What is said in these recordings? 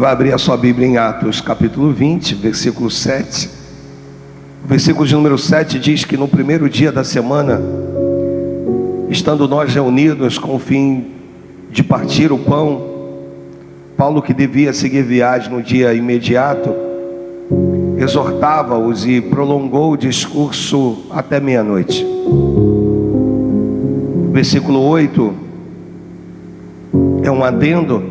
vai abrir a sua Bíblia em Atos capítulo 20, versículo 7. O versículo de número 7 diz que no primeiro dia da semana, estando nós reunidos com o fim de partir o pão, Paulo, que devia seguir viagem no dia imediato, exortava-os e prolongou o discurso até meia-noite. Versículo 8 é um adendo.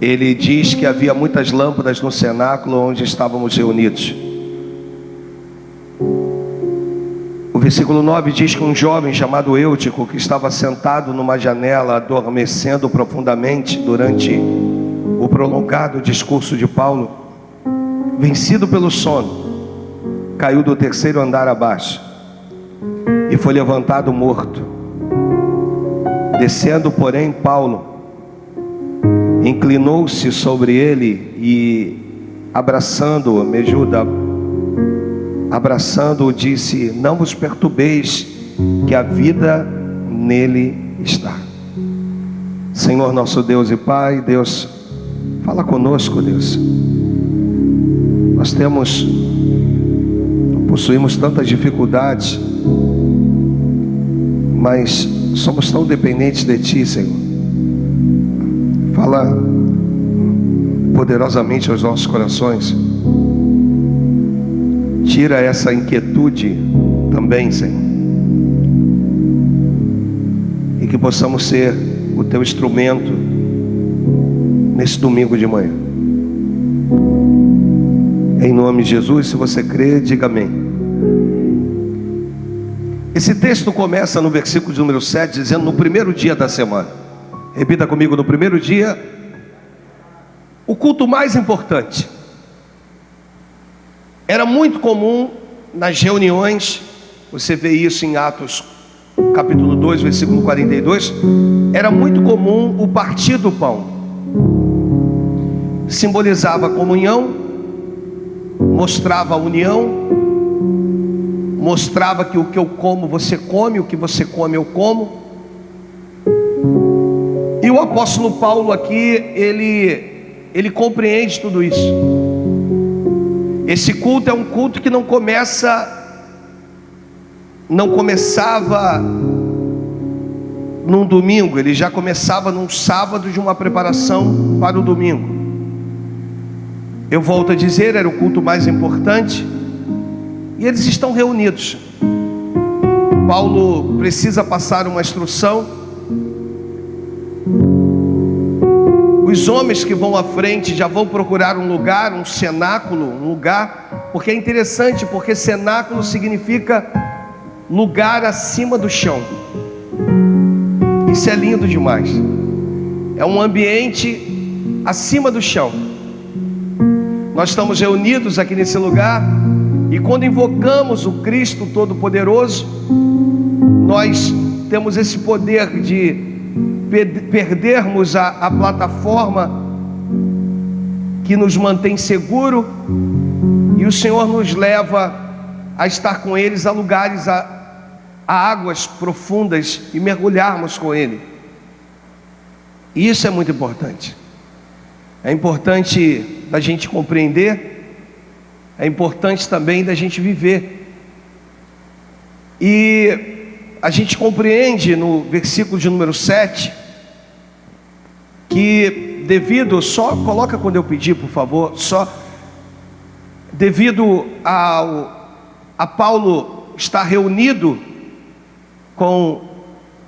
Ele diz que havia muitas lâmpadas no cenáculo onde estávamos reunidos. O versículo 9 diz que um jovem chamado Eutico, que estava sentado numa janela adormecendo profundamente durante o prolongado discurso de Paulo, vencido pelo sono, caiu do terceiro andar abaixo e foi levantado morto. Descendo, porém, Paulo inclinou-se sobre ele e abraçando-o, me ajuda, abraçando-o, disse: não vos perturbeis, que a vida nele está. Senhor nosso Deus e Pai, Deus, fala conosco, Deus. Nós possuímos tantas dificuldades, mas somos tão dependentes de Ti, Senhor. Fala poderosamente aos nossos corações. Tira essa inquietude também, Senhor, e que possamos ser o Teu instrumento nesse domingo de manhã. Em nome de Jesus, se você crê, diga amém. Esse texto começa no versículo de número 7, dizendo: no primeiro dia da semana. Repita comigo: no primeiro dia, o culto mais importante. Era muito comum nas reuniões, você vê isso em Atos capítulo 2, versículo 42, era muito comum o partir do pão. Simbolizava a comunhão, mostrava a união, mostrava que o que eu como você come, o que você come eu como. E o apóstolo Paulo aqui, ele compreende tudo isso. Esse culto é um culto que não começava num domingo, ele já começava num sábado de uma preparação para o domingo. Eu volto a dizer, era o culto mais importante, e eles estão reunidos. Paulo precisa passar uma instrução. Os homens que vão à frente já vão procurar um lugar, um cenáculo, um lugar, porque é interessante, porque cenáculo significa lugar acima do chão. Isso é lindo demais. É um ambiente acima do chão. Nós estamos reunidos aqui nesse lugar, e quando invocamos o Cristo Todo-Poderoso, nós temos esse poder de perdermos a plataforma que nos mantém seguro, e o Senhor nos leva a estar com eles a lugares, a águas profundas, e mergulharmos com Ele. E isso é muito importante. É importante da gente compreender, é importante também da gente viver. E a gente compreende no versículo de número 7 que devido, só coloca quando eu pedir, por favor, só devido a Paulo estar reunido com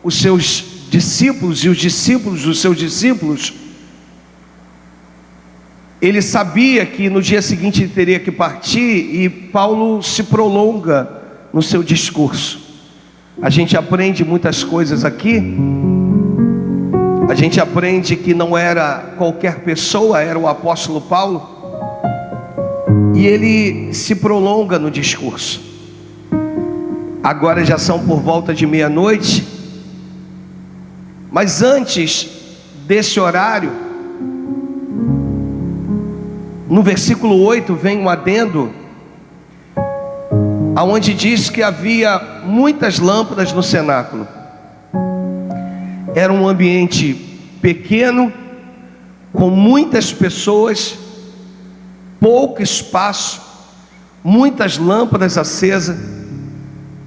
os seus discípulos e os discípulos dos seus discípulos, ele sabia que no dia seguinte ele teria que partir, e Paulo se prolonga no seu discurso. A gente aprende muitas coisas aqui. A gente aprende que não era qualquer pessoa, era o apóstolo Paulo, e ele se prolonga no discurso. Agora já são por volta de meia-noite, mas antes desse horário, no versículo 8 vem um adendo, aonde diz que havia muitas lâmpadas no cenáculo. Era um ambiente pequeno, com muitas pessoas, pouco espaço, muitas lâmpadas acesas,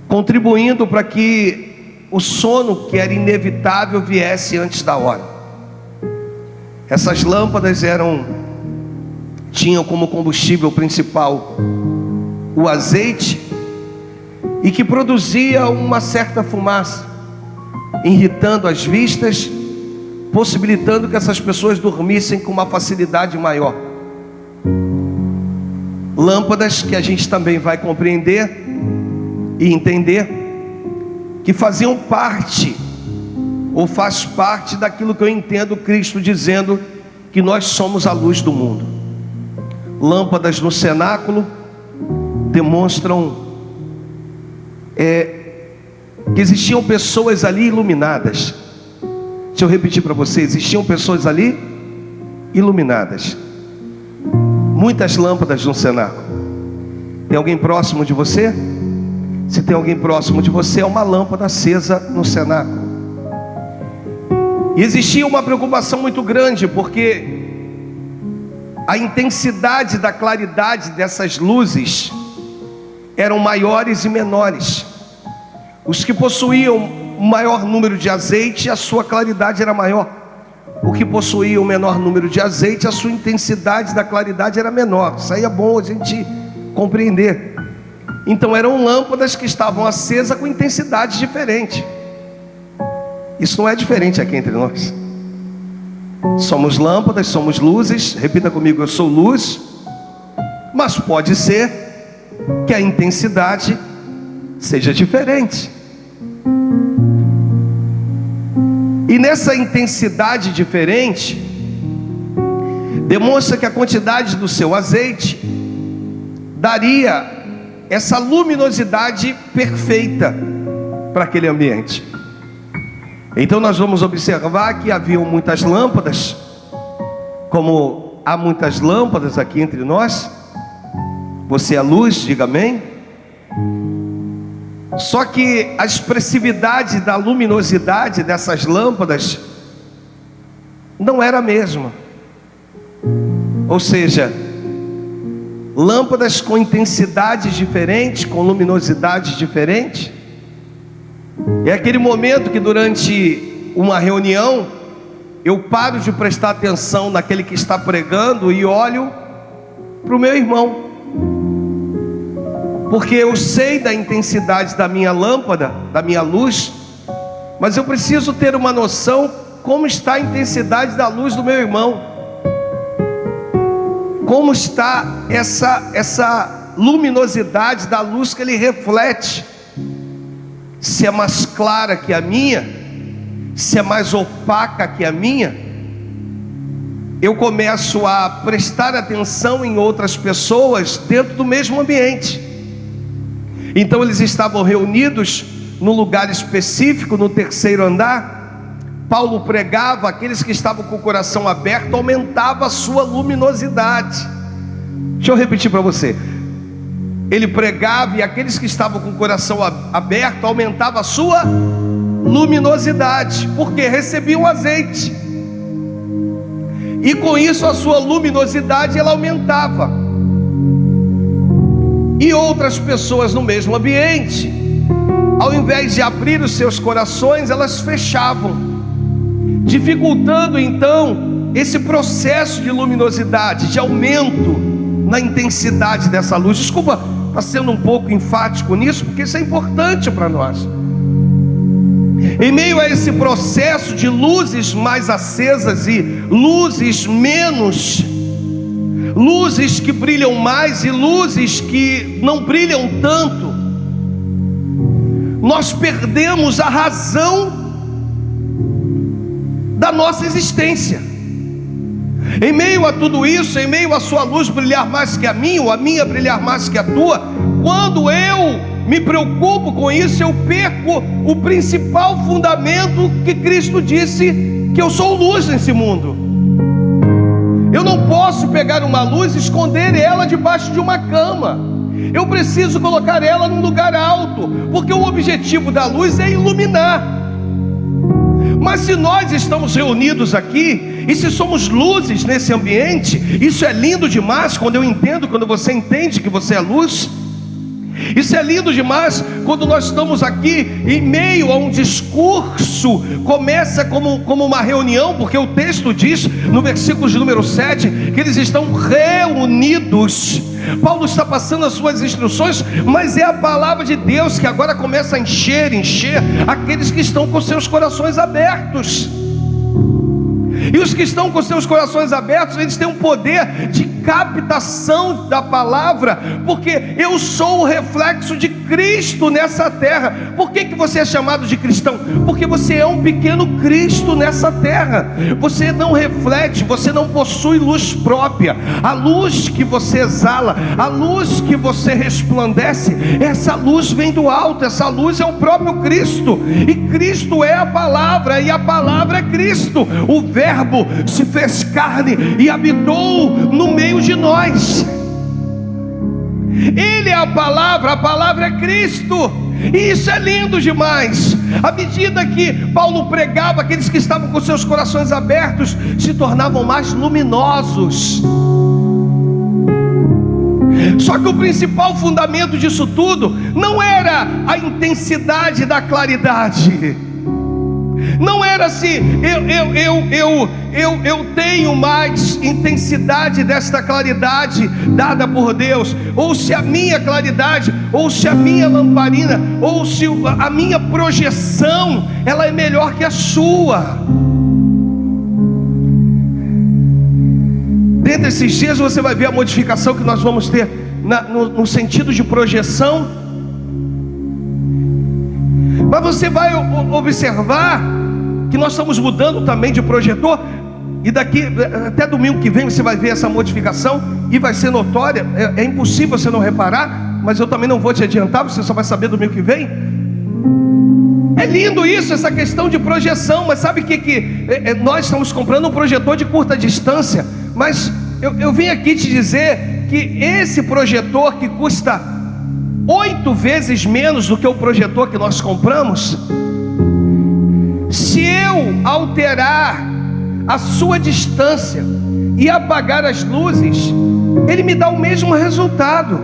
contribuindo para que o sono, que era inevitável, viesse antes da hora. Essas lâmpadas tinham como combustível principal o azeite, e que produzia uma certa fumaça, irritando as vistas, possibilitando que essas pessoas dormissem com uma facilidade maior. Lâmpadas que a gente também vai compreender e entender que faziam parte, ou faz parte daquilo que eu entendo Cristo dizendo que nós somos a luz do mundo. Lâmpadas no cenáculo demonstram que existiam pessoas ali iluminadas. Deixa eu repetir para você: existiam pessoas ali iluminadas. Muitas lâmpadas no cenáculo. Tem alguém próximo de você? Se tem alguém próximo de você, é uma lâmpada acesa no cenáculo. E existia uma preocupação muito grande, porque a intensidade da claridade dessas luzes eram maiores e menores. Os que possuíam o maior número de azeite, a sua claridade era maior. O que possuía o menor número de azeite, a sua intensidade da claridade era menor. Isso aí é bom a gente compreender. Então eram lâmpadas que estavam acesas com intensidades diferentes. Isso não é diferente aqui entre nós. Somos lâmpadas, somos luzes. Repita comigo: eu sou luz. Mas pode ser que a intensidade seja diferente. E nessa intensidade diferente, demonstra que a quantidade do seu azeite daria essa luminosidade perfeita para aquele ambiente. Então nós vamos observar que haviam muitas lâmpadas, como há muitas lâmpadas aqui entre nós. Você é luz, diga amém. Só que a expressividade da luminosidade dessas lâmpadas não era a mesma. Ou seja, lâmpadas com intensidades diferentes, com luminosidades diferentes. É aquele momento que durante uma reunião eu paro de prestar atenção naquele que está pregando e olho para o meu irmão, porque eu sei da intensidade da minha lâmpada, da minha luz, mas eu preciso ter uma noção como está a intensidade da luz do meu irmão, como está essa luminosidade da luz que ele reflete, se é mais clara que a minha, se é mais opaca que a minha. Eu começo a prestar atenção em outras pessoas dentro do mesmo ambiente. Então eles estavam reunidos num lugar específico, no terceiro andar. Paulo pregava, aqueles que estavam com o coração aberto, aumentava a sua luminosidade. Deixa eu repetir para você. Ele pregava e aqueles que estavam com o coração aberto, aumentava a sua luminosidade, porque recebiam azeite. E com isso a sua luminosidade ela aumentava. E outras pessoas no mesmo ambiente, ao invés de abrir os seus corações, elas fechavam, dificultando então esse processo de luminosidade, de aumento na intensidade dessa luz. Desculpa, está sendo um pouco enfático nisso, porque isso é importante para nós. Em meio a esse processo de luzes mais acesas e luzes menos, luzes que brilham mais e luzes que não brilham tanto, nós perdemos a razão da nossa existência. Em meio a tudo isso, em meio a sua luz brilhar mais que a minha, ou a minha brilhar mais que a tua, quando eu me preocupo com isso, eu perco o principal fundamento que Cristo disse, que eu sou luz nesse mundo. Eu não posso pegar uma luz e esconder ela debaixo de uma cama. Eu preciso colocar ela num lugar alto, porque o objetivo da luz é iluminar. Mas se nós estamos reunidos aqui, E se somos luzes nesse ambiente, isso é lindo demais quando eu entendo, quando você entende que você é luz. Isso é lindo demais quando nós estamos aqui em meio a um discurso. Começa como uma reunião, porque o texto diz no versículo de número 7 que eles estão reunidos. Paulo está passando as suas instruções, mas é a palavra de Deus que agora começa a encher aqueles que estão com seus corações abertos. E os que estão com seus corações abertos, eles têm um poder de captação da palavra, porque eu sou o reflexo de Cristo nessa terra. Por que você é chamado de cristão? Porque você é um pequeno Cristo nessa terra. Você não reflete, você não possui luz própria. A luz que você exala, a luz que você resplandece, essa luz vem do alto, essa luz é o próprio Cristo. E Cristo é a palavra, e a palavra é Cristo. O Verbo se fez carne e habitou no meio de nós. Ele é a palavra é Cristo. E isso é lindo demais. À medida que Paulo pregava, aqueles que estavam com seus corações abertos se tornavam mais luminosos. Só que o principal fundamento disso tudo não era a intensidade da claridade. Não era se eu tenho mais intensidade desta claridade dada por Deus, ou se a minha claridade, ou se a minha lamparina, ou se a minha projeção, ela é melhor que a sua. Dentro desses dias você vai ver a modificação que nós vamos ter no sentido de projeção. Mas você vai observar que nós estamos mudando também de projetor. E daqui até domingo que vem você vai ver essa modificação, e vai ser notória. É impossível você não reparar, mas eu também não vou te adiantar, você só vai saber domingo que vem. É lindo isso, essa questão de projeção. Mas sabe o que nós estamos comprando? Um projetor de curta distância. Mas eu vim aqui te dizer que esse projetor que custa 8 vezes menos do que o projetor que nós compramos, se eu alterar a sua distância e apagar as luzes, ele me dá o mesmo resultado.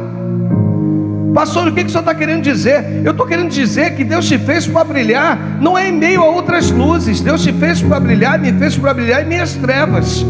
Pastor, o que o senhor está querendo dizer? Eu estou querendo dizer que Deus te fez para brilhar, não é em meio a outras luzes. Deus te fez para brilhar, me fez para brilhar em minhas trevas.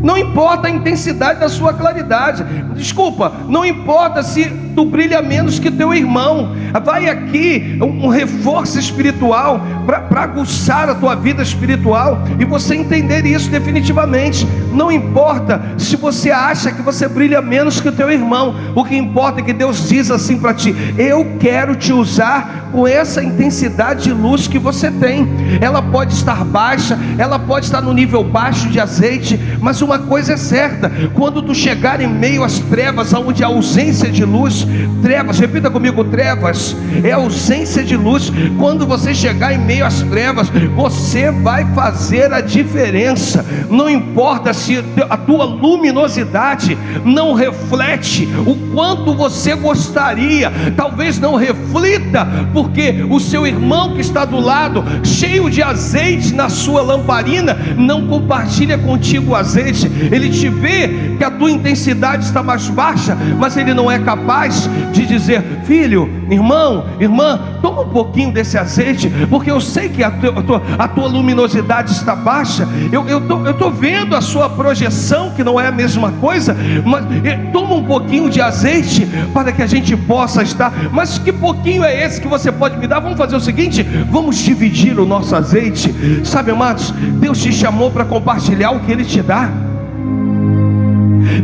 Não importa a intensidade da sua claridade. Desculpa, não importa se tu brilha menos que teu irmão. Vai aqui um reforço espiritual para aguçar a tua vida espiritual e você entender isso definitivamente. Não importa se você acha que você brilha menos que o teu irmão. O que importa é que Deus diz assim para ti: eu quero te usar com essa intensidade de luz que você tem. Ela pode estar baixa, ela pode estar no nível baixo de azeite, mas uma coisa é certa: quando tu chegar em meio às trevas, onde há ausência de luz, trevas, repita comigo, trevas é ausência de luz. Quando você chegar em meio às trevas, você vai fazer a diferença. Não importa se a tua luminosidade não reflete o quanto você gostaria, talvez não reflita, porque o seu irmão que está do lado, cheio de azeite na sua lamparina, não compartilha contigo o azeite. Ele te vê que a tua intensidade está mais baixa, mas ele não é capaz de dizer: filho, irmão, irmã, toma um pouquinho desse azeite, porque eu sei que a tua luminosidade está baixa. Eu estou vendo a sua projeção, que não é a mesma coisa, mas toma um pouquinho de azeite para que a gente possa estar. Mas que pouquinho é esse que você pode me dar? Vamos fazer o seguinte: vamos dividir o nosso azeite. Sabe, amados, Deus te chamou para compartilhar o que Ele te dá.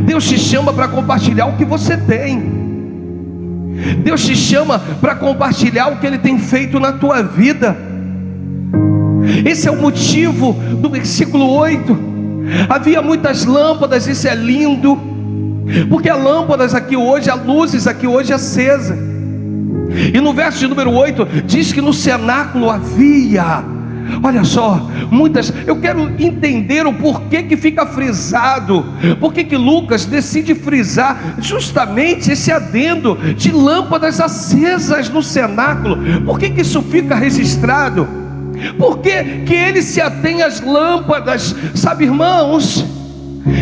Deus te chama para compartilhar o que você tem. Deus te chama para compartilhar o que Ele tem feito na tua vida. Esse é o motivo do versículo 8. Havia muitas lâmpadas, isso é lindo, porque há lâmpadas aqui hoje, há luzes aqui hoje acesas. E no verso de número 8 diz que no cenáculo havia, olha só, muitas. Eu quero entender o porquê que fica frisado, porquê que Lucas decide frisar justamente esse adendo de lâmpadas acesas no cenáculo. Por que isso fica registrado? Por que ele se atém às lâmpadas? Sabe, irmãos,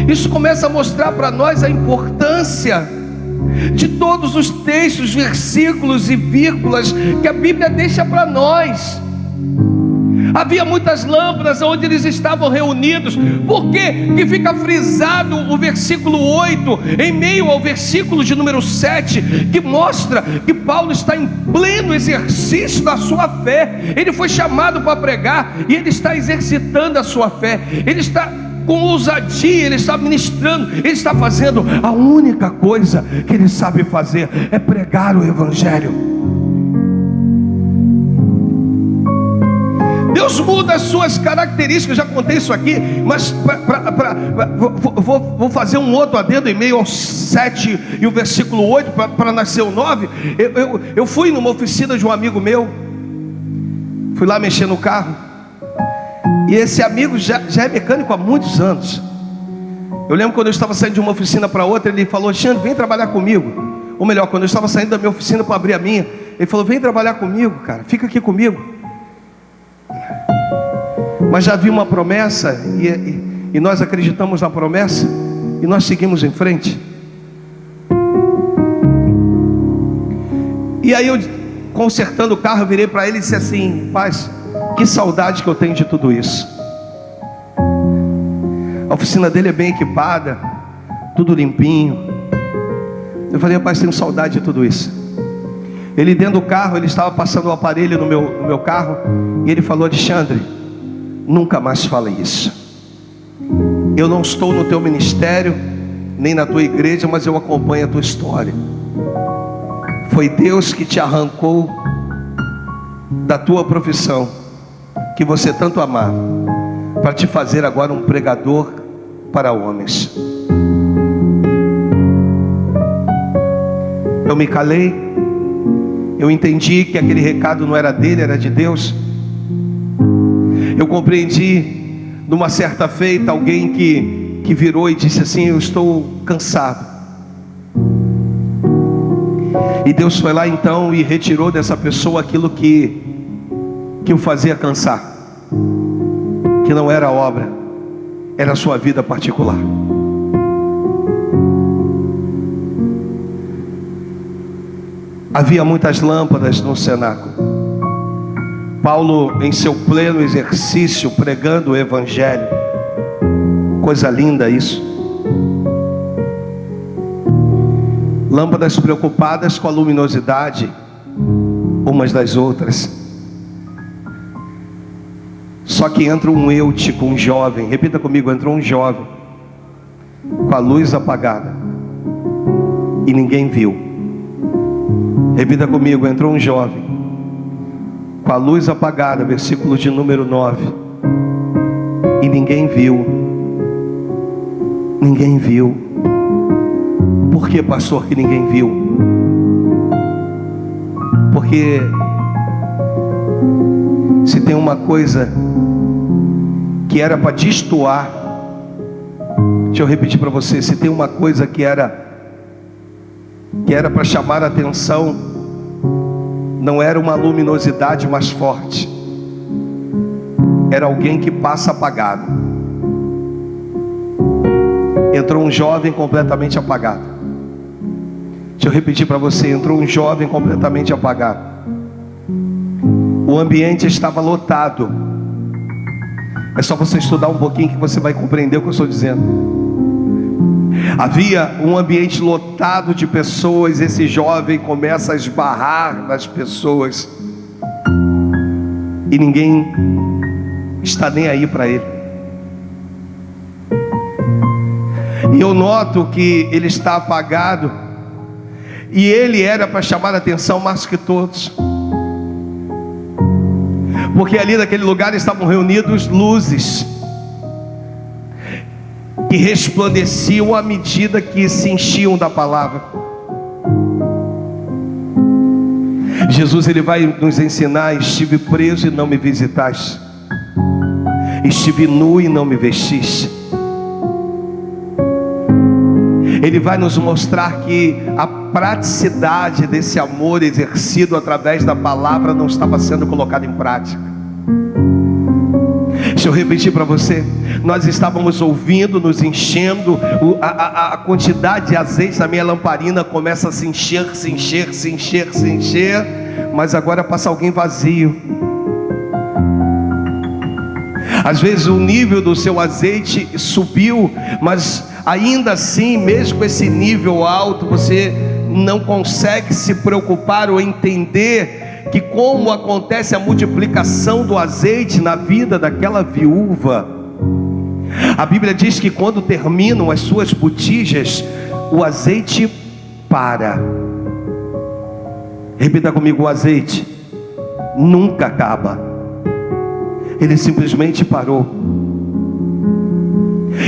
isso começa a mostrar para nós a importância de todos os textos, versículos e vírgulas que a Bíblia deixa para nós. Havia muitas lâmpadas onde eles estavam reunidos. Por que fica frisado o versículo 8 em meio ao versículo de número 7, que mostra que Paulo está em pleno exercício da sua fé? Ele foi chamado para pregar e ele está exercitando a sua fé. Ele está com ousadia, ele está ministrando, ele está fazendo a única coisa que ele sabe fazer, é pregar o Evangelho. Deus muda as suas características. Já contei isso aqui, mas vou fazer um outro adendo em meio ao 7 e o versículo 8 para nascer o 9. Eu fui numa oficina de um amigo meu, fui lá mexer no carro, e esse amigo já é mecânico há muitos anos. Eu lembro quando eu estava saindo de uma oficina para outra, ele falou: Alexandre, vem trabalhar comigo. Ou melhor, quando eu estava saindo da minha oficina para abrir a minha, ele falou: vem trabalhar comigo, cara, fica aqui comigo. Mas já havia uma promessa, e nós acreditamos na promessa, e nós seguimos em frente. E aí eu, consertando o carro, eu virei para ele e disse assim: paz, que saudade que eu tenho de tudo isso. A oficina dele é bem equipada, tudo limpinho. Eu falei: rapaz, tenho saudade de tudo isso. Ele dentro do carro, ele estava passando o aparelho no meu carro, e ele falou: Alexandre, nunca mais fale isso. Eu não estou no teu ministério, nem na tua igreja, mas eu acompanho a tua história. Foi Deus que te arrancou da tua profissão, que você tanto amava, para te fazer agora um pregador para homens. Eu me calei. Eu entendi que aquele recado não era dele, era de Deus. Eu compreendi, numa certa feita, alguém que virou e disse assim: eu estou cansado. E Deus foi lá então e retirou dessa pessoa aquilo que o fazia cansar, que não era obra, era a sua vida particular. Havia muitas lâmpadas no cenáculo. Paulo, em seu pleno exercício, pregando o Evangelho. Coisa linda isso. Lâmpadas preocupadas com a luminosidade umas das outras. Só que entra um eutico, um jovem. Repita comigo: entrou um jovem com a luz apagada e ninguém viu. Repita comigo: entrou um jovem com a luz apagada, versículo de número 9, e ninguém viu. Ninguém viu. Por que, pastor, que ninguém viu? Porque se tem uma coisa que era para destoar, deixa eu repetir para você, se tem uma coisa que era para chamar a atenção, não era uma luminosidade mais forte, era alguém que passa apagado. Entrou um jovem completamente apagado. Deixa eu repetir para você: entrou um jovem completamente apagado. O ambiente estava lotado. É só você estudar um pouquinho que você vai compreender o que eu estou dizendo. Havia um ambiente lotado de pessoas. Esse jovem começa a esbarrar nas pessoas e ninguém está nem aí para ele. E eu noto que ele está apagado, e ele era para chamar a atenção mais que todos, porque ali naquele lugar estavam reunidos luzes que resplandeciam à medida que se enchiam da palavra. Jesus, ele vai nos ensinar: estive preso e não me visitaste, estive nu e não me vestiste. Ele vai nos mostrar que a praticidade desse amor exercido através da palavra não estava sendo colocada em prática. Deixa eu repetir para você. Nós estávamos ouvindo, nos enchendo. A quantidade de azeite na minha lamparina começa a se encher, se encher, se encher, se encher. Mas agora passa alguém vazio. Às vezes o nível do seu azeite subiu, mas ainda assim, mesmo com esse nível alto, você não consegue se preocupar ou entender que como acontece a multiplicação do azeite na vida daquela viúva. A Bíblia diz que quando terminam as suas botijas, o azeite para. Repita comigo: o azeite nunca acaba. Ele simplesmente parou.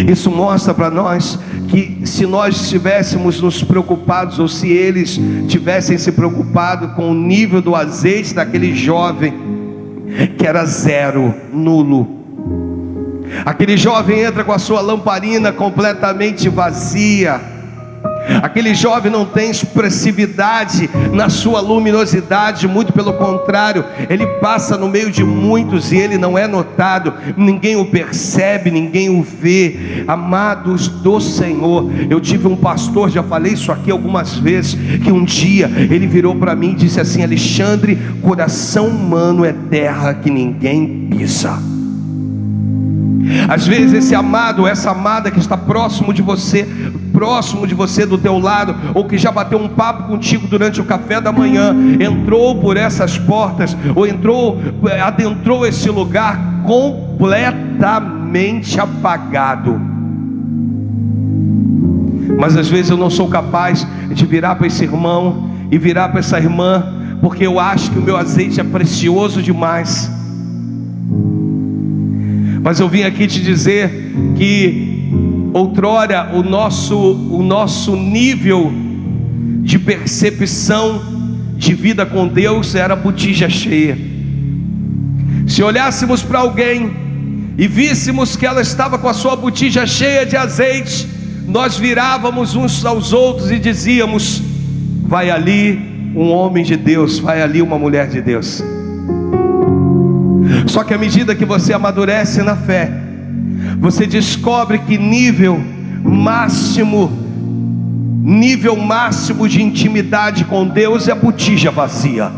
Isso mostra para nós que se nós estivéssemos nos preocupados, ou se eles tivessem se preocupado com o nível do azeite daquele jovem, que era zero, nulo. Aquele jovem entra com a sua lamparina completamente vazia. Aquele jovem não tem expressividade na sua luminosidade, muito pelo contrário, ele passa no meio de muitos e ele não é notado, ninguém o percebe, ninguém o vê. Amados do Senhor, eu tive um pastor, já falei isso aqui algumas vezes, que um dia ele virou para mim e disse assim: Alexandre, coração humano é terra que ninguém pisa. Às vezes esse amado, essa amada que está próximo de você, do teu lado, ou que já bateu um papo contigo durante o café da manhã, entrou por essas portas, ou adentrou esse lugar completamente apagado. Mas às vezes eu não sou capaz de virar para esse irmão e virar para essa irmã, porque eu acho que o meu azeite é precioso demais. Mas eu vim aqui te dizer que outrora o nosso nível de percepção de vida com Deus era botija cheia. Se olhássemos para alguém e víssemos que ela estava com a sua botija cheia de azeite, nós virávamos uns aos outros e dizíamos: vai ali um homem de Deus, vai ali uma mulher de Deus. Só que à medida que você amadurece na fé, você descobre que nível máximo de intimidade com Deus é a botija vazia.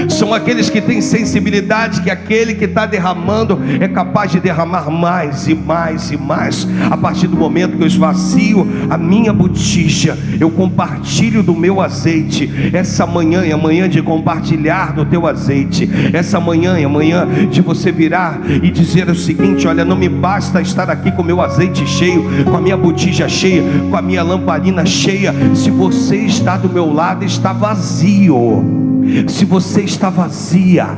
São aqueles que têm sensibilidade, que aquele que está derramando é capaz de derramar mais e mais e mais. A partir do momento que eu esvacio a minha botija, eu compartilho do meu azeite. Essa manhã é a manhã de compartilhar do teu azeite. Essa manhã é a manhã de você virar e dizer o seguinte: olha, não me basta estar aqui com o meu azeite cheio, com a minha botija cheia, com a minha lamparina cheia. Se você está do meu lado, está vazio. Se você está vazia,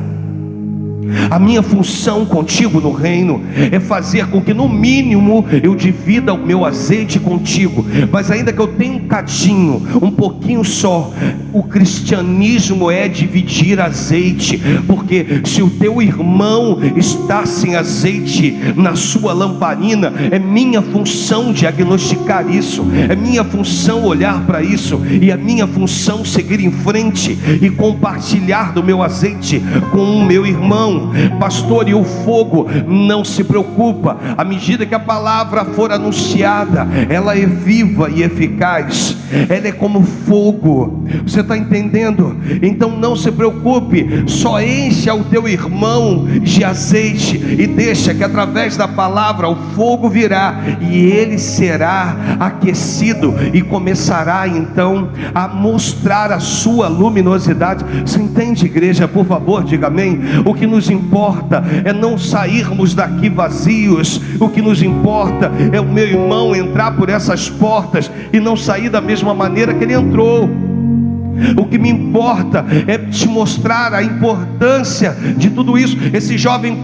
a minha função contigo no reino é fazer com que no mínimo eu divida o meu azeite contigo. Mas ainda que eu tenha um cadinho, um pouquinho só, o cristianismo é dividir azeite. Porque se o teu irmão está sem azeite na sua lamparina, é minha função diagnosticar isso, é minha função olhar para isso, e é minha função seguir em frente e compartilhar do meu azeite com o meu irmão. Pastor, e o fogo? Não se preocupa, à medida que a palavra for anunciada, ela é viva e eficaz, ela é como fogo. Você está entendendo? Então não se preocupe, só encha o teu irmão de azeite e deixa que através da palavra o fogo virá e ele será aquecido e começará então a mostrar a sua luminosidade. Você entende, igreja? Por favor, diga amém. O que nos importa é não sairmos daqui vazios. O que nos importa é o meu irmão entrar por essas portas e não sair da mesma maneira que ele entrou. O que me importa é te mostrar a importância de tudo isso. Esse jovem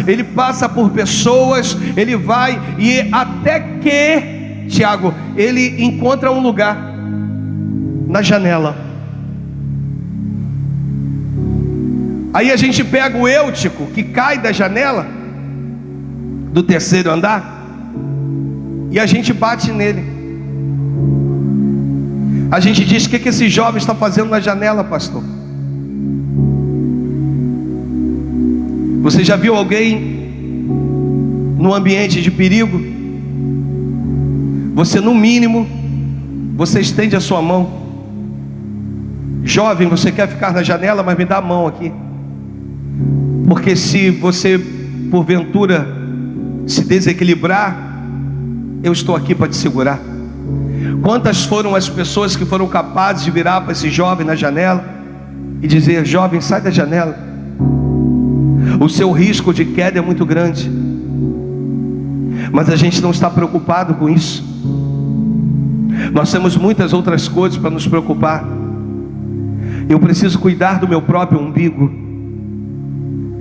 ele passa por pessoas, ele vai e até que, Tiago, ele encontra um lugar na janela. Aí a gente pega o Eutico que cai da janela do terceiro andar e a gente bate nele. A gente diz: o que esse jovem está fazendo na janela, pastor? Você já viu alguém num ambiente de perigo? Você, no mínimo, você estende a sua mão. Jovem, você quer ficar na janela, mas me dá a mão aqui. Porque se você, porventura, se desequilibrar, eu estou aqui para te segurar. Quantas foram as pessoas que foram capazes de virar para esse jovem na janela e dizer: jovem, sai da janela, o seu risco de queda é muito grande. Mas a gente não está preocupado com isso. Nós temos muitas outras coisas para nos preocupar. Eu preciso cuidar do meu próprio umbigo.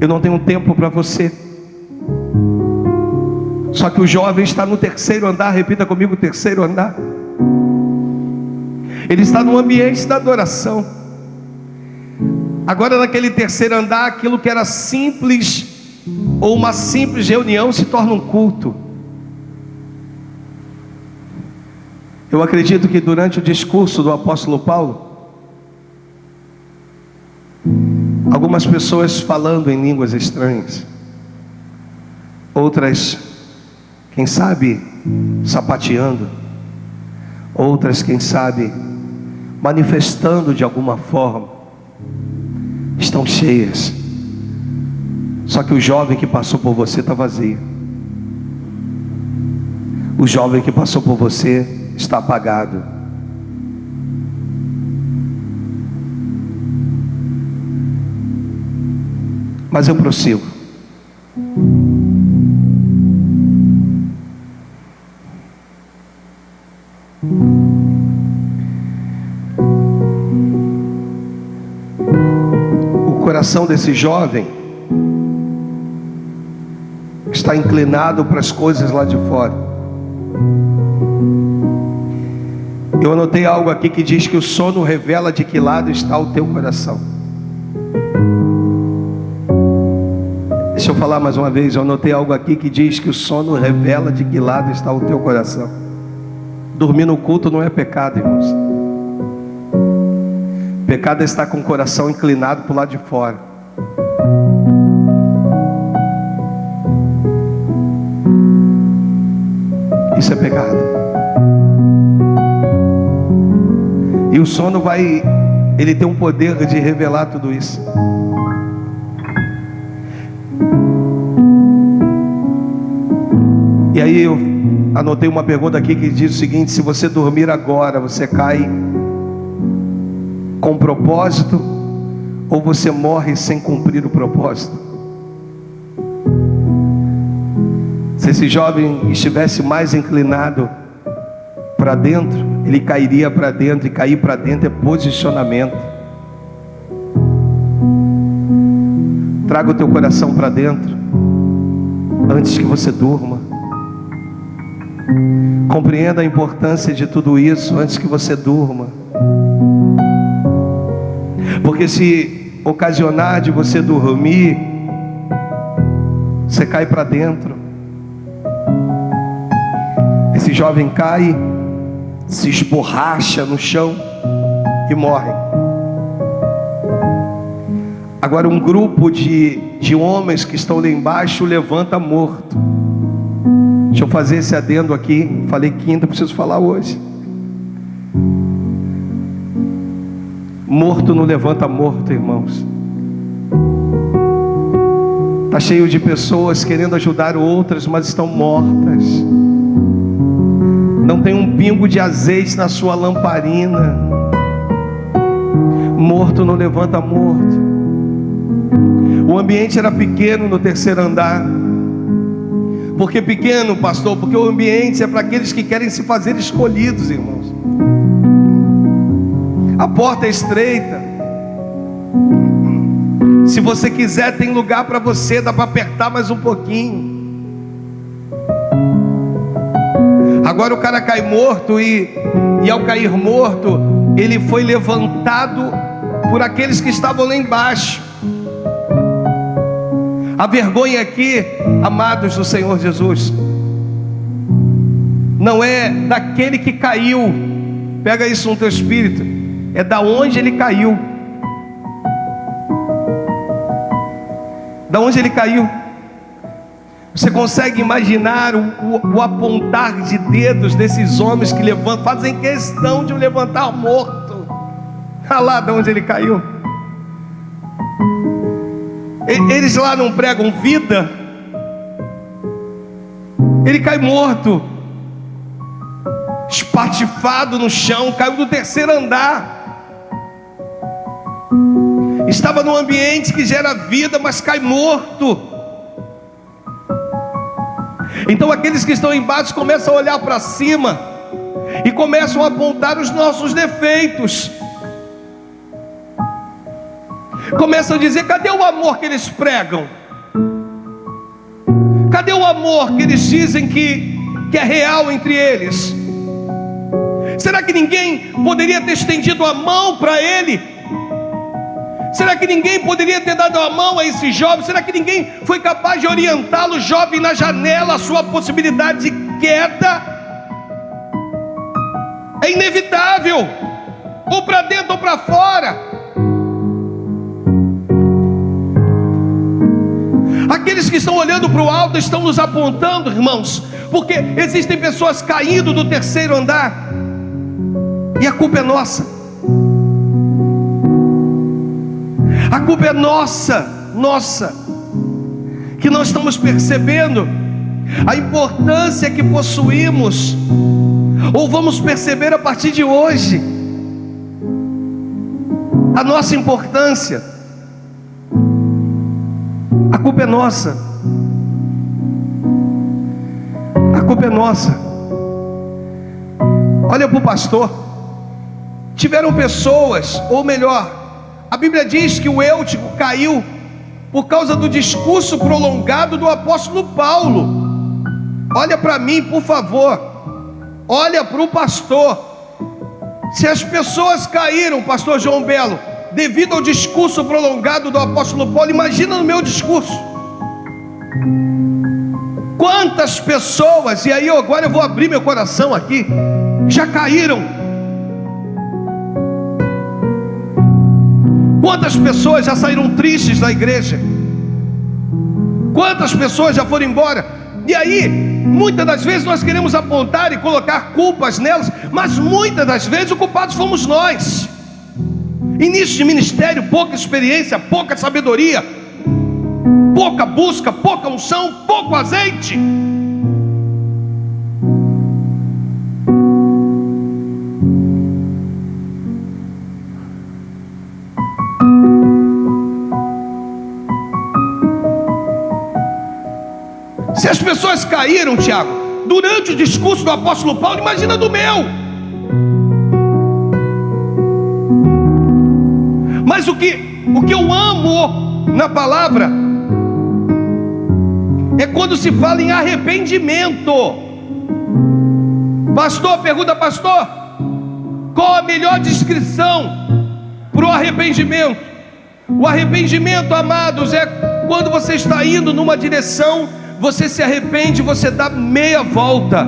Eu não tenho tempo para você. Só que o jovem está no terceiro andar. Repita comigo: terceiro andar. Ele está no ambiente da adoração. Agora, naquele terceiro andar, aquilo que era simples, ou uma simples reunião, se torna um culto. Eu acredito que durante o discurso do apóstolo Paulo, algumas pessoas falando em línguas estranhas, outras, quem sabe, sapateando, outras, quem sabe, manifestando de alguma forma, estão cheias. Só que o jovem que passou por você está vazio. O jovem que passou por você está apagado. Mas eu prossigo. O coração desse jovem está inclinado para as coisas lá de fora. Eu anotei algo aqui que diz que o sono revela de que lado está o teu coração. Deixa eu falar mais uma vez. Eu anotei algo aqui que diz que o sono revela de que lado está o teu coração. Dormir no culto não é pecado, irmãos. Pecado é estar com o coração inclinado para o lado de fora. Isso é pecado. E o sono ele tem um poder de revelar tudo isso. E aí eu anotei uma pergunta aqui que diz o seguinte: se você dormir agora, você cai com propósito ou você morre sem cumprir o propósito? Se esse jovem estivesse mais inclinado para dentro, ele cairia para dentro, e cair para dentro é posicionamento. Traga o teu coração para dentro antes que você durma. Compreenda a importância de tudo isso antes que você durma. Porque se ocasionar de você dormir, você cai para dentro. Esse jovem cai, se esborracha no chão e morre. Agora um grupo de homens que estão lá embaixo levanta morto. Deixa eu fazer esse adendo aqui. Falei quinta, preciso falar hoje. Morto não levanta morto, irmãos. Está cheio de pessoas querendo ajudar outras, mas estão mortas. Não tem um pingo de azeite na sua lamparina. Morto não levanta morto. O ambiente era pequeno no terceiro andar. Por que pequeno, pastor? Porque o ambiente é para aqueles que querem se fazer escolhidos, irmãos. A porta é estreita. Se você quiser, tem lugar para você. Dá para apertar mais um pouquinho. Agora o cara cai morto e ao cair morto, ele foi levantado por aqueles que estavam lá embaixo. A vergonha aqui, amados do Senhor Jesus, não é daquele que caiu. Pega isso no teu espírito. É da onde ele caiu. Da onde ele caiu? Você consegue imaginar o apontar de dedos desses homens que levantam, fazem questão de o levantar morto? Olha lá de onde ele caiu. Eles lá não pregam vida. Ele cai morto, espatifado no chão, caiu do 3º andar. Estava num ambiente que gera vida, mas cai morto. Então aqueles que estão embaixo começam a olhar para cima e começam a apontar os nossos defeitos. Começam a dizer: cadê o amor que eles pregam? Cadê o amor que eles dizem que é real entre eles? Será que ninguém poderia ter estendido a mão para ele? Será que ninguém poderia ter dado a mão a esse jovem? Será que ninguém foi capaz de orientá-lo, jovem, na janela, a sua possibilidade de queda? É inevitável, ou para dentro ou para fora. Aqueles que estão olhando para o alto estão nos apontando, irmãos, porque existem pessoas caindo do 3º andar, e a culpa é nossa. A culpa é nossa, que não estamos percebendo a importância que possuímos, ou vamos perceber a partir de hoje, a nossa importância. A culpa é nossa. A culpa é nossa. Olha para o pastor. Tiveram pessoas, ou melhor, a Bíblia diz que o Eutico caiu por causa do discurso prolongado do apóstolo Paulo. Olha para mim, por favor. Olha para o pastor. Se as pessoas caíram, pastor João Belo, devido ao discurso prolongado do apóstolo Paulo, imagina no meu discurso. Quantas pessoas, e aí agora eu vou abrir meu coração aqui, já caíram? Quantas pessoas já saíram tristes da igreja? Quantas pessoas já foram embora? E aí, muitas das vezes nós queremos apontar e colocar culpas nelas, mas muitas das vezes o culpado fomos nós. Início de ministério, pouca experiência, pouca sabedoria, pouca busca, pouca unção, pouco azeite. Se as pessoas caíram, Tiago, durante o discurso do apóstolo Paulo, imagina do meu. Mas o que eu amo na palavra é quando se fala em arrependimento. Pastor, pergunta, pastor, qual a melhor descrição para o arrependimento? O arrependimento, amados, é quando você está indo numa direção, você se arrepende, você dá meia volta.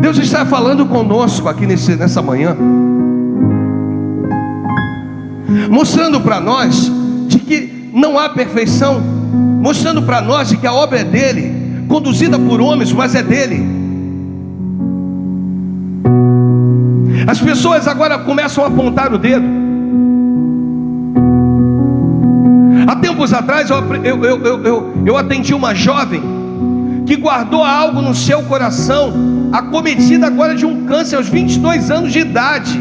Deus está falando conosco aqui nessa manhã, mostrando para nós de que não há perfeição, mostrando para nós de que a obra é dele, conduzida por homens, mas é dele. As pessoas agora começam a apontar o dedo. Há tempos atrás eu atendi uma jovem que guardou algo no seu coração, acometida agora de um câncer aos 22 anos de idade.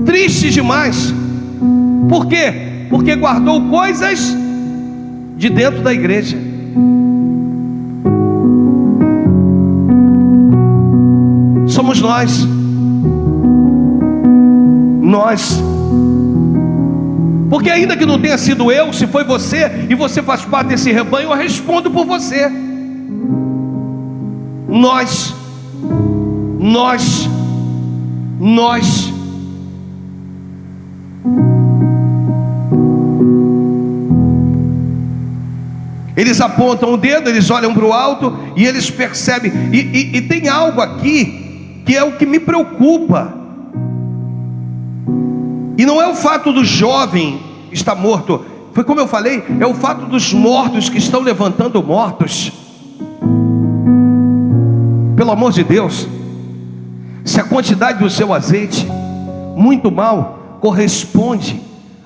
Triste demais. Por quê? Porque guardou coisas de dentro da igreja. Somos nós. Porque ainda que não tenha sido eu, se foi você e você faz parte desse rebanho, eu respondo por você. Nós. Eles apontam o dedo, eles olham para o alto e eles percebem. E tem algo aqui que é o que me preocupa. E não é o fato do jovem estar morto, foi como eu falei, é o fato dos mortos que estão levantando mortos. Pelo amor de Deus, se a quantidade do seu azeite, muito mal, corresponde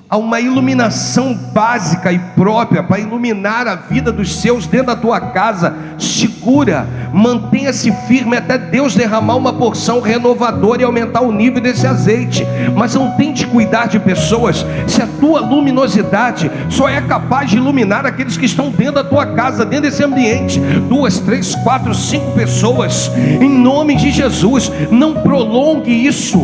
a uma iluminação básica e própria para iluminar a vida dos seus dentro da tua casa, segura, mantenha-se firme até Deus derramar uma porção renovadora e aumentar o nível desse azeite. Mas não tente cuidar de pessoas se a tua luminosidade só é capaz de iluminar aqueles que estão dentro da tua casa, dentro desse ambiente. 2, 3, 4, 5 pessoas, em nome de Jesus. Não prolongue isso,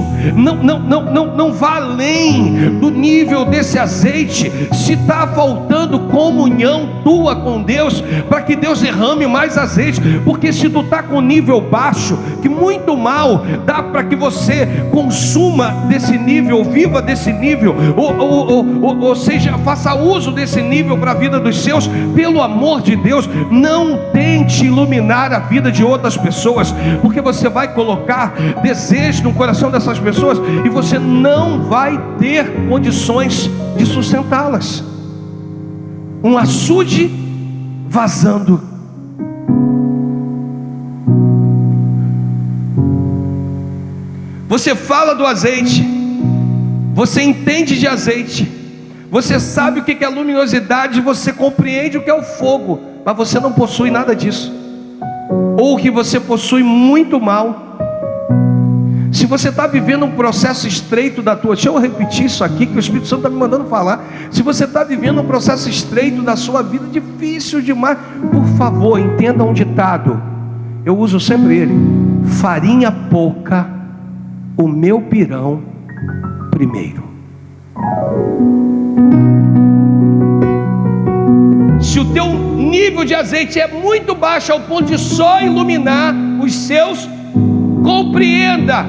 não vá além do nível desse azeite. Se está faltando comunhão tua com Deus, para que Deus derrame mais azeite, porque se tu está com nível baixo, que muito mal dá para que você consuma desse nível, viva desse nível, ou seja, faça uso desse nível para a vida dos seus. Pelo amor de Deus, não tente iluminar a vida de outras pessoas, porque você vai colocar desejo no coração dessas pessoas e você não vai ter condições de sustentá-las. Um açude vazando. Você fala do azeite, você entende de azeite, você sabe o que é luminosidade, você compreende o que é o fogo, mas você não possui nada disso, ou que você possui muito mal. Se você está vivendo um processo estreito da tua, deixa eu repetir isso aqui que o Espírito Santo está me mandando falar. Se você está vivendo um processo estreito da sua vida, difícil demais, por favor, entenda um ditado, eu uso sempre ele: farinha pouca, o meu pirão primeiro. Se o teu nível de azeite é muito baixo ao ponto de só iluminar os seus, compreenda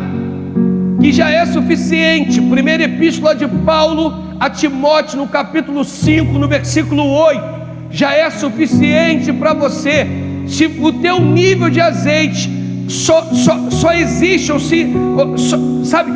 que já é suficiente. Primeira epístola de Paulo a Timóteo, no capítulo 5, no versículo 8, já é suficiente para você. Se o teu nível de azeite só existe, sabe,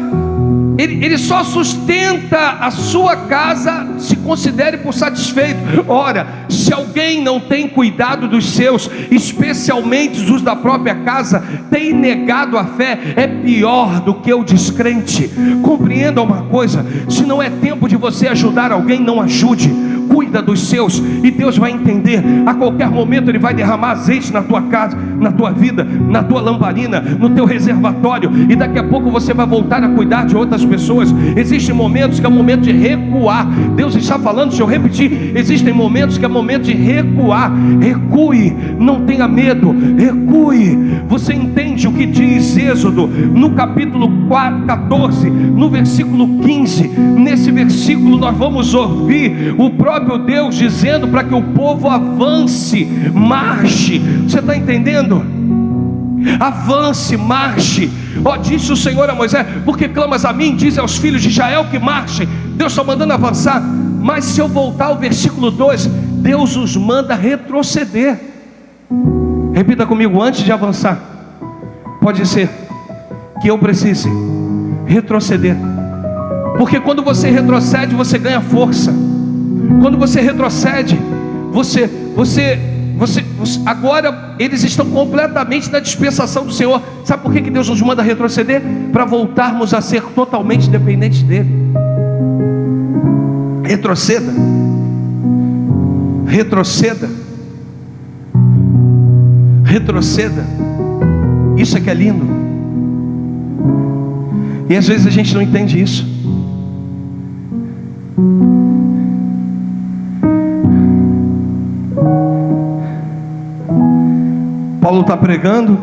ele só sustenta a sua casa, se considere por satisfeito. Ora, se alguém não tem cuidado dos seus, especialmente os da própria casa, tem negado a fé, é pior do que o descrente. Compreenda uma coisa: se não é tempo de você ajudar alguém, não ajude. Cuida dos seus e Deus vai entender. A qualquer momento Ele vai derramar azeite na tua casa, na tua vida, na tua lamparina, no teu reservatório, e daqui a pouco você vai voltar a cuidar de outras pessoas. Existem momentos que é momento de recuar. Deus está falando, deixa eu repetir, existem momentos que é momento de recuar. Recue, não tenha medo, recue. Você entende o que diz Êxodo no capítulo 14, no versículo 15? Nesse versículo nós vamos ouvir o próprio Deus dizendo para que o povo avance, marche. Você está entendendo? Avance, marche. Disse o Senhor a Moisés: porque clamas a mim, diz aos filhos de Israel que marchem. Deus está mandando avançar. Mas se eu voltar ao versículo 2, Deus os manda retroceder. Repita comigo: antes de avançar, pode ser que eu precise retroceder, porque quando você retrocede, você ganha força. Quando você retrocede, você agora eles estão completamente na dispensação do Senhor. Sabe por que Deus nos manda retroceder? Para voltarmos a ser totalmente dependentes dEle. Retroceda, retroceda, retroceda. Isso é que é lindo. E às vezes a gente não entende isso. Paulo está pregando,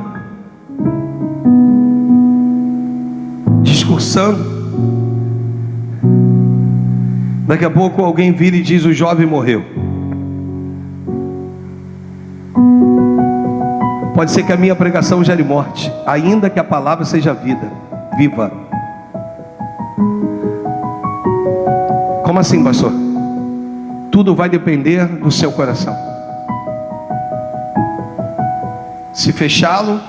discursando. Daqui a pouco alguém vira e diz: o jovem morreu. Pode ser que a minha pregação gere morte, ainda que a palavra seja vida, viva. Como assim, pastor? Tudo vai depender do seu coração. Se fechá-lo,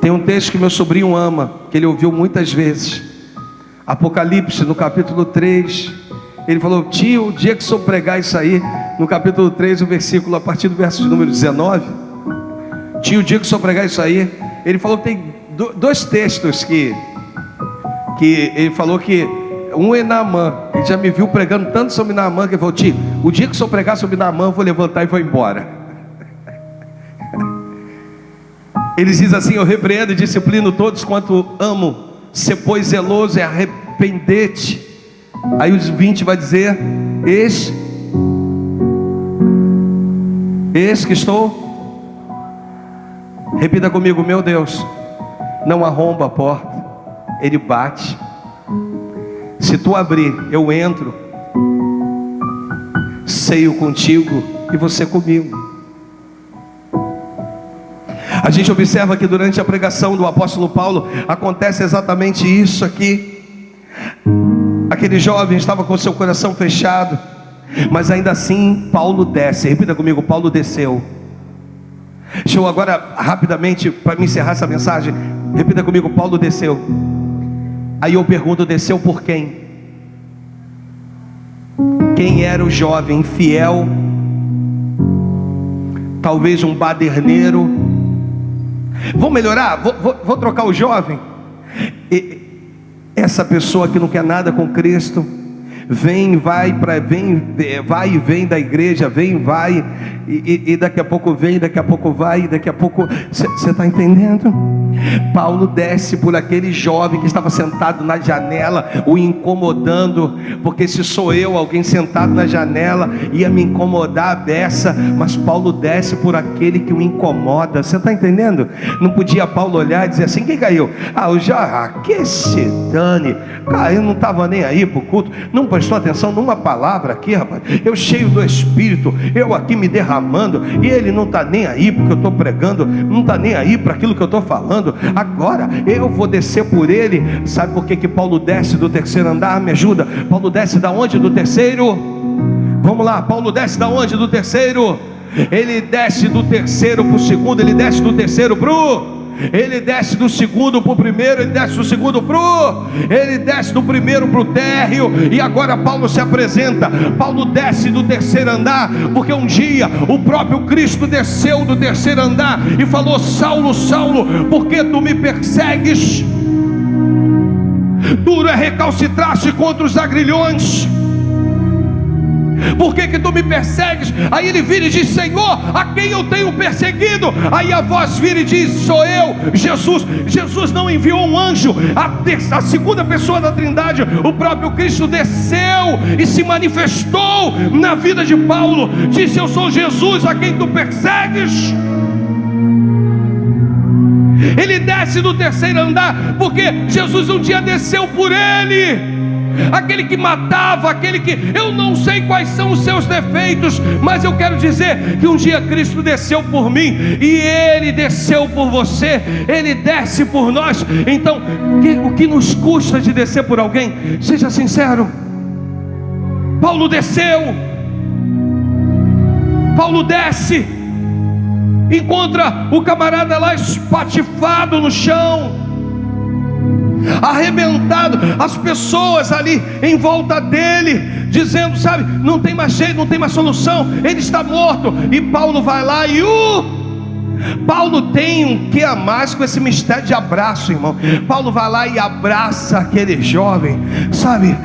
Tem um texto que meu sobrinho ama, que ele ouviu muitas vezes. Apocalipse, no capítulo 3. Ele falou: tio, o dia que o senhor pregar isso aí, no capítulo 3, o versículo, a partir do verso de número 19. Tio, o dia que o senhor pregar isso aí. Ele falou que tem dois textos que ele falou que um é Naamã. Ele já me viu pregando tanto sobre Naamã, que ele falou: tio, o dia que o senhor pregar sobre Naamã, eu vou levantar e vou embora. Eles dizem assim: eu repreendo e disciplino todos quanto amo, se pois zeloso e arrepender-te. Aí os 20 vai dizer: eis que estou. Repita comigo: meu Deus não arromba a porta, Ele bate. Se tu abrir, eu entro, ceio contigo e você comigo. A gente observa que durante a pregação do apóstolo Paulo acontece exatamente isso aqui. Aquele jovem estava com seu coração fechado, mas ainda assim Paulo desce. Repita comigo: Paulo desceu. Deixa eu agora rapidamente, para me encerrar essa mensagem, repita comigo: Paulo desceu. Aí eu pergunto: desceu por quem? Quem era o jovem fiel? Talvez um baderneiro. Vou melhorar? Vou trocar o jovem? Essa pessoa que não quer nada com Cristo, vai e vem da igreja, vai, e daqui a pouco vem, daqui a pouco vai, daqui a pouco, você está entendendo? Paulo desce por aquele jovem que estava sentado na janela, o incomodando, porque se sou eu, alguém sentado na janela, ia me incomodar a beça, mas Paulo desce por aquele que o incomoda. Você está entendendo? Não podia Paulo olhar e dizer assim: quem caiu? Que se dane, caiu, não estava nem aí para o culto, não prestou atenção numa palavra aqui, rapaz. Eu cheio do Espírito, eu aqui me derramando, e ele não está nem aí porque eu estou pregando, não está nem aí para aquilo que eu estou falando. Agora eu vou descer por ele. Sabe por que Paulo desce do terceiro andar? Me ajuda. Paulo desce da onde? Do terceiro. Vamos lá, Paulo desce da onde? Do terceiro. Ele desce do terceiro para o segundo, ele desce do terceiro para o... Ele desce do segundo para o primeiro, ele desce do segundo para o... Ele desce do primeiro para o térreo. E agora Paulo se apresenta. Paulo desce do terceiro andar, porque um dia o próprio Cristo desceu do terceiro andar e falou: Saulo, Saulo, por que tu me persegues? Duro é recalcitrar-se contra os agrilhões. Por que tu me persegues? Aí ele vira e diz: Senhor, a quem eu tenho perseguido? Aí a voz vira e diz: sou eu, Jesus. Jesus não enviou um anjo. A segunda pessoa da Trindade, o próprio Cristo, desceu e se manifestou na vida de Paulo. Disse: eu sou Jesus a quem tu persegues. Ele desce do terceiro andar porque Jesus um dia desceu por ele. Aquele que matava, aquele que... eu não sei quais são os seus defeitos, mas eu quero dizer que um dia Cristo desceu por mim, e Ele desceu por você, Ele desce por nós. Então, o que nos custa de descer por alguém? Seja sincero. Paulo desceu. Paulo desce, encontra o camarada lá espatifado no chão, arrebentado, as pessoas ali em volta dele, dizendo: sabe, não tem mais jeito, não tem mais solução, ele está morto. E Paulo vai lá e Paulo tem um que a mais com esse mistério de abraço, irmão. Paulo vai lá e abraça aquele jovem. Sabe,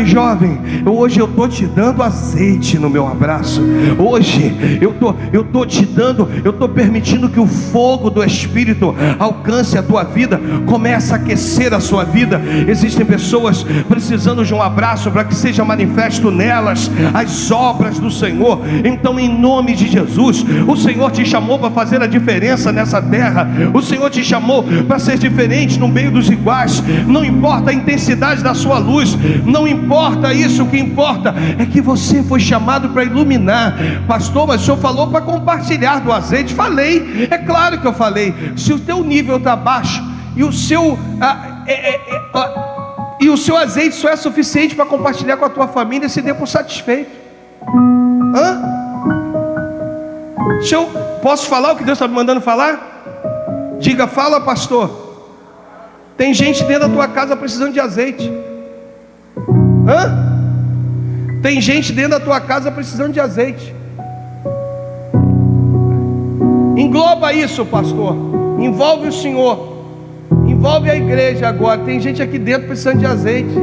jovem, hoje eu estou te dando azeite no meu abraço. Hoje eu estou te dando, eu estou permitindo que o fogo do Espírito alcance a tua vida, comece a aquecer a sua vida. Existem pessoas precisando de um abraço para que seja manifesto nelas as obras do Senhor. Então, em nome de Jesus, o Senhor te chamou para fazer a diferença nessa terra. O Senhor te chamou para ser diferente no meio dos iguais. Não importa a intensidade da sua luz, não importa isso, o que importa é que você foi chamado para iluminar. Pastor, mas o senhor falou para compartilhar do azeite. Falei, é claro que eu falei. Se o teu nível está baixo e o seu azeite só é suficiente para compartilhar com a tua família, se dê por satisfeito. Posso falar o que Deus está me mandando falar? Diga, fala, pastor. Tem gente dentro da tua casa precisando de azeite. Tem gente dentro da tua casa precisando de azeite. Engloba isso, pastor. Envolve o Senhor. Envolve a igreja agora. Tem gente aqui dentro precisando de azeite.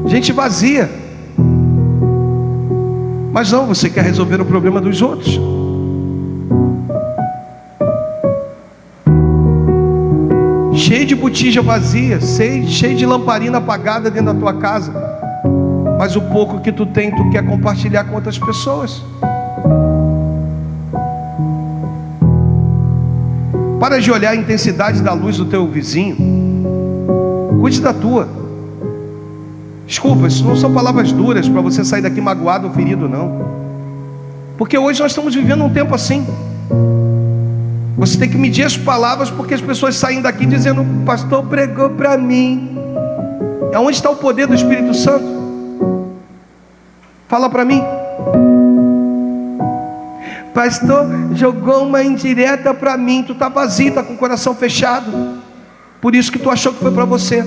Gente vazia. Mas não, você quer resolver o problema dos outros. Cheio de botija vazia, cheio de lamparina apagada dentro da tua casa. Mas o pouco que tu tem, tu quer compartilhar com outras pessoas. Para de olhar a intensidade da luz do teu vizinho. Cuide da tua. Desculpa, isso não são palavras duras para você sair daqui magoado ou ferido, não. Porque hoje nós estamos vivendo um tempo assim. Você tem que medir as palavras, porque as pessoas saem daqui dizendo: o pastor pregou para mim. Aonde está o poder do Espírito Santo? Fala para mim. Pastor jogou uma indireta para mim. Tu está vazio, está com o coração fechado. Por isso que tu achou que foi para você.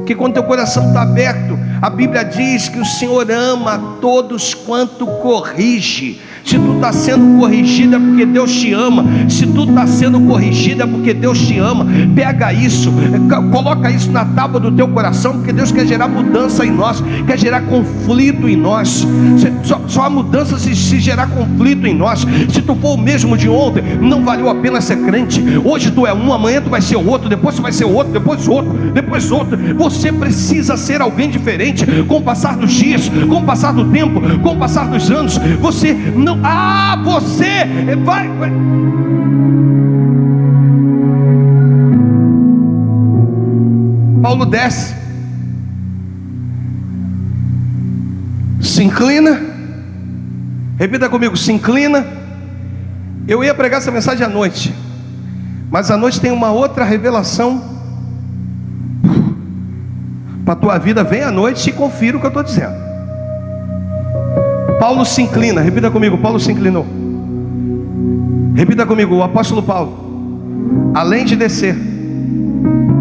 Que quando teu coração está aberto, a Bíblia diz que o Senhor ama a todos quanto corrige. Se tu está sendo corrigido é porque Deus te ama. Se tu está sendo corrigido é porque Deus te ama. Pega isso, coloca isso na tábua do teu coração, porque Deus quer gerar mudança em nós, quer gerar conflito em nós. Só a mudança se gerar conflito em nós. Se tu for o mesmo de ontem, não valeu a pena ser crente. Hoje tu é um, amanhã tu vai ser o outro, depois tu vai ser o outro, depois outro, depois outro. Você precisa ser alguém diferente com o passar dos dias, com o passar do tempo, com o passar dos anos. Você não... você vai... Paulo desce, se inclina. Repita comigo, se inclina. Eu ia pregar essa mensagem à noite, mas à noite tem uma outra revelação para a tua vida. Vem à noite e confira o que eu estou dizendo. Paulo se inclina. Repita comigo, Paulo se inclinou. Repita comigo, o apóstolo Paulo, além de descer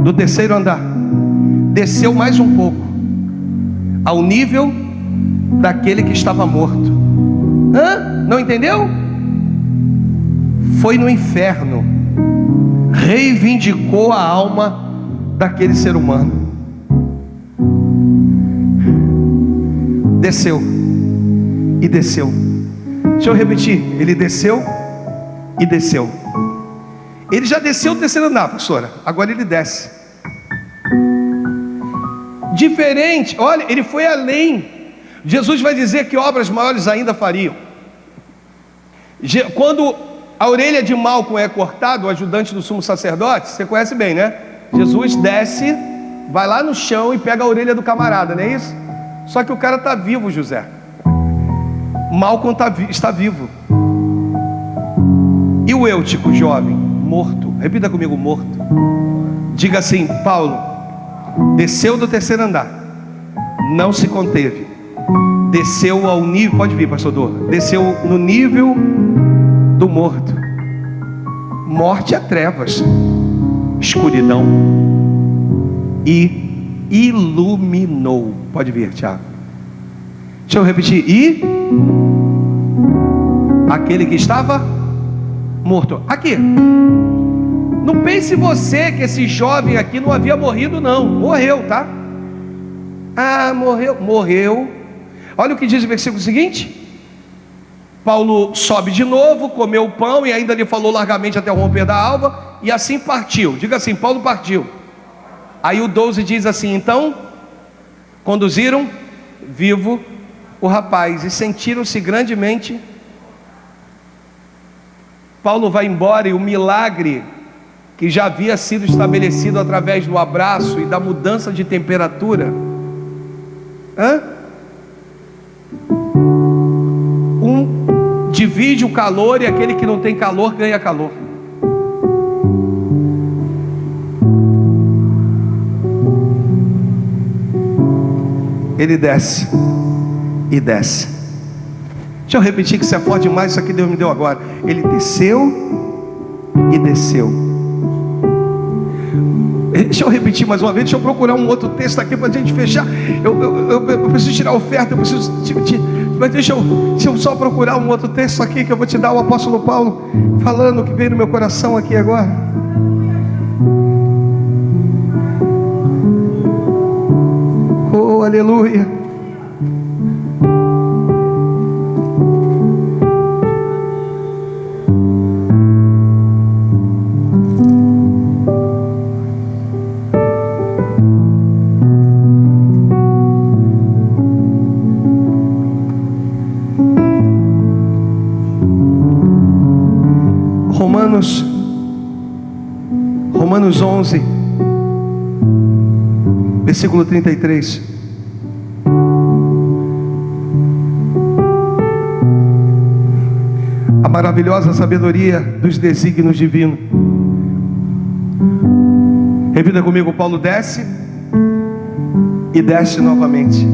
do terceiro andar, desceu mais um pouco, ao nível daquele que estava morto. Não entendeu? Foi no inferno, reivindicou a alma daquele ser humano. Desceu e desceu. Deixa eu repetir. Ele desceu e desceu. Ele já desceu o terceiro andar, pastora. Agora ele desce. Diferente. Olha, ele foi além. Jesus vai dizer que obras maiores ainda fariam. Quando a orelha de Malco é cortada, o ajudante do sumo sacerdote, você conhece bem, né? Jesus desce, vai lá no chão e pega a orelha do camarada, não é isso? Só que o cara está vivo, José. Malco está vivo. E o Eutico, jovem, morto. Repita comigo, morto. Diga assim: Paulo desceu do terceiro andar, não se conteve, desceu ao nível, pode vir, pastor Dor, desceu no nível do morto. Morte é trevas, escuridão, e iluminou. Pode vir, Tiago. Deixa eu repetir. E aquele que estava morto. Aqui. Não pense você que esse jovem aqui não havia morrido, não. Morreu, tá? Morreu. Olha o que diz o versículo seguinte. Paulo sobe de novo, comeu o pão e ainda lhe falou largamente até o romper da alva, e assim partiu. Diga assim: Paulo partiu. Aí o 12 diz assim: então conduziram vivo o rapaz e sentiram-se grandemente. Paulo vai embora e o milagre que já havia sido estabelecido através do abraço e da mudança de temperatura, divide o calor, e aquele que não tem calor ganha calor. Ele desce e desce. Deixa eu repetir que isso é forte demais, isso aqui Deus me deu agora. Ele desceu e desceu. Deixa eu repetir mais uma vez, deixa eu procurar um outro texto aqui para a gente fechar. Eu preciso tirar a oferta, eu preciso mas deixa eu só procurar um outro texto aqui que eu vou te dar, o apóstolo Paulo falando, que veio no meu coração aqui agora. Oh, aleluia. Romanos 11, versículo 33. A maravilhosa sabedoria dos desígnios divinos. Repita comigo, Paulo desce e desce novamente.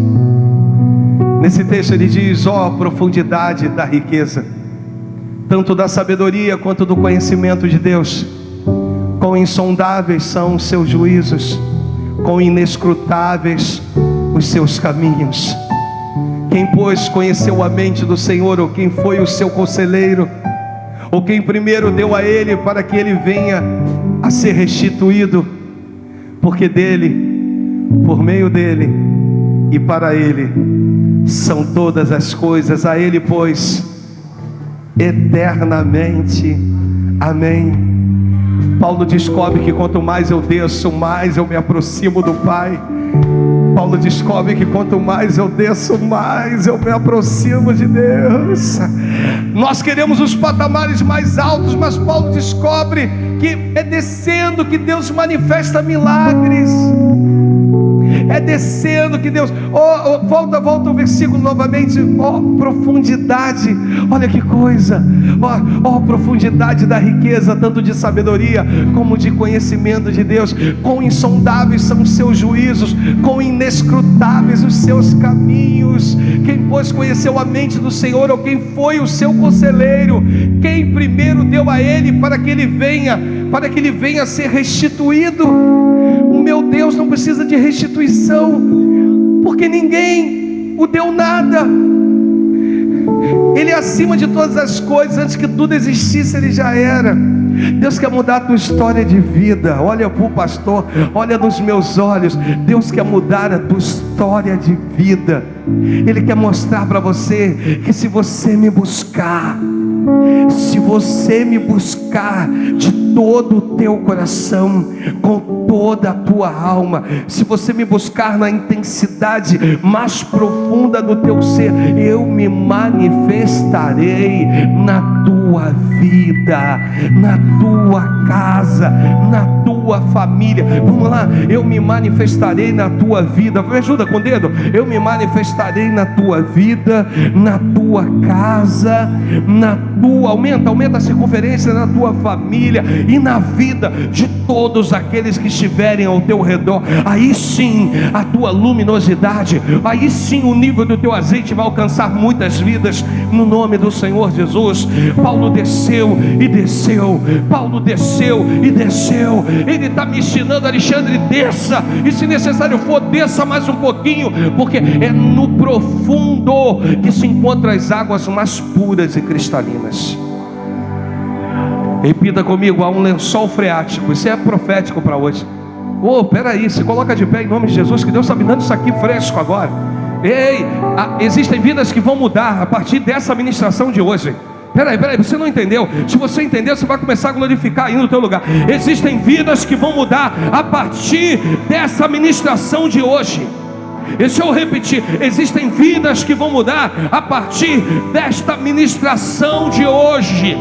Nesse texto ele diz: ó, profundidade da riqueza, tanto da sabedoria quanto do conhecimento de Deus. Quão insondáveis são os seus juízos, quão inescrutáveis os seus caminhos. Quem, pois, conheceu a mente do Senhor, ou quem foi o seu conselheiro, ou quem primeiro deu a ele para que ele venha a ser restituído? Porque dele, por meio dele e para ele são todas as coisas. A ele, pois, eternamente. Amém. Paulo descobre que quanto mais eu desço, mais eu me aproximo do Pai. Paulo descobre que quanto mais eu desço, mais eu me aproximo de Deus. Nós queremos os patamares mais altos, mas Paulo descobre que é descendo que Deus manifesta milagres. É descendo que Deus... volta o versículo novamente. Profundidade, olha que coisa. Profundidade da riqueza, tanto de sabedoria como de conhecimento de Deus. Quão insondáveis são os seus juízos, quão inescrutáveis os seus caminhos. Quem, pois, conheceu a mente do Senhor, ou quem foi o seu conselheiro? Quem primeiro deu a ele para que ele venha a ser restituído? O meu Deus não precisa de restituição, porque ninguém o deu nada. Ele é acima de todas as coisas. Antes que tudo existisse, Ele já era. Deus quer mudar a tua história de vida. Olha para o pastor, olha nos meus olhos. Deus quer mudar a tua história de vida. Ele quer mostrar para você que se você me buscar de todo o teu coração, com toda a tua alma, se você me buscar na intensidade mais profunda do teu ser, eu me manifestarei na tua vida, na tua casa, na tua família. Vamos lá, eu me manifestarei na tua vida. Me ajuda com o dedo. Eu me manifestarei na tua vida, na tua casa, na tua, aumenta a circunferência, na tua família e na vida de todos aqueles que estiverem ao teu redor. Aí sim a tua luminosidade, aí sim o nível do teu azeite vai alcançar muitas vidas, no nome do Senhor Jesus. Paulo desceu e desceu. Paulo desceu e desceu. Ele está me ensinando: Alexandre, desça, e se necessário for, desça mais um pouquinho, porque é no profundo que se encontram as águas mais puras e cristalinas. Repita comigo: há um lençol freático. Isso é profético para hoje. Peraí, se coloca de pé em nome de Jesus, que Deus está me dando isso aqui fresco agora. Existem vidas que vão mudar a partir dessa ministração de hoje. Peraí, você não entendeu? Se você entender, você vai começar a glorificar aí no teu lugar. Existem vidas que vão mudar a partir dessa ministração de hoje. Deixa eu repetir: existem vidas que vão mudar a partir desta ministração de hoje.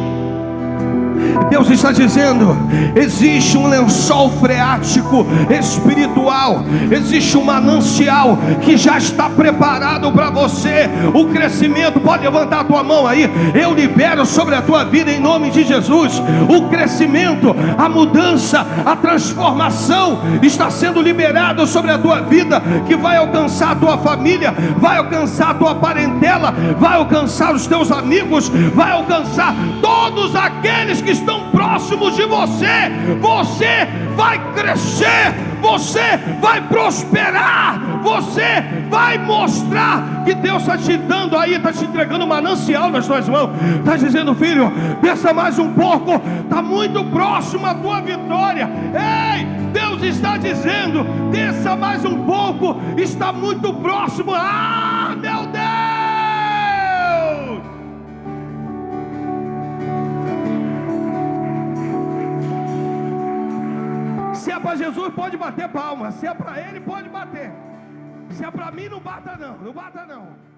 Deus está dizendo: existe um lençol freático espiritual, existe um manancial que já está preparado para você. O crescimento, pode levantar a tua mão aí, eu libero sobre a tua vida em nome de Jesus. O crescimento, a mudança, a transformação está sendo liberado sobre a tua vida, que vai alcançar a tua família, vai alcançar a tua parentela, vai alcançar os teus amigos, vai alcançar todos aqueles que estão próximos de você. Você vai crescer, você vai prosperar, você vai mostrar que Deus está te dando aí, está te entregando um manancial nas tuas mãos, está dizendo: filho, desça mais um pouco, está muito próximo a tua vitória. Ei, Deus está dizendo: desça mais um pouco, está muito próximo. Ah, meu Deus! Se é para Jesus, pode bater palma. Se é para Ele, pode bater. Se é para mim, não bata não, não bata não.